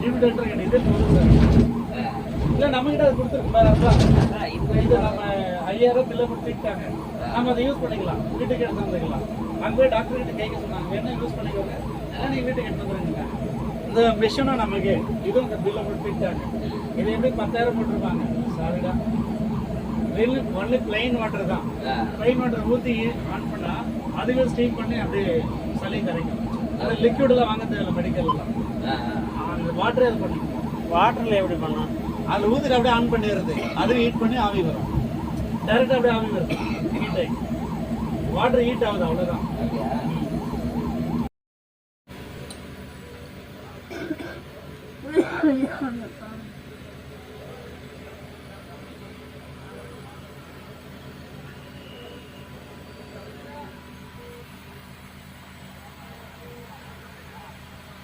Distributor கிட்ட இதே போதும் சார். இல்லை நம்மகிட்ட அது கொடுத்துருக்கு. இது நம்ம 5000 பில்லை கொடுத்துட்டாங்க. நம்ம அதை யூஸ் பண்ணிக்கலாம், வீட்டுக்கு எடுத்து வந்துக்கலாம். அங்கே போய் டாக்டர் கிட்ட கேட்க சொன்னாங்க, வேணா யூஸ் பண்ணிக்கோங்க, ஏன்னா நீங்கள் வீட்டுக்கு எடுத்து வந்துருங்க. இந்த மிஷினும் நமக்கு இதுவும் இந்த பில்லை கொடுத்துட்டாங்க. இது எப்படி 10,000 போட்டிருப்பாங்க சாரிடா. ஒன்லி பிளைன் வாட்டர் தான். பிளைன் வாட்டர் ஊற்றி ஆன் பண்ணால் அதுவே ஸ்டீம் பண்ணி அப்படியே சளி கரைக்கும். அது லிக்விடெல்லாம் வாங்க தேவையில்ல மெடிக்கல்லாம். அந்த வாட்டரே அது பண்ணிக்கணும். வாட்டரில் எப்படி பண்ணலாம்? அதில் ஊற்றிட்டு அப்படியே ஆன் பண்ணிடுறது, அது ஹீட் பண்ணி ஆவி வரும். டைரெக்டாக அப்படியே ஆவி வருது, ஹீட் ஆகி வாட்டர் ஹீட் ஆகுது, அவ்வளோதான்.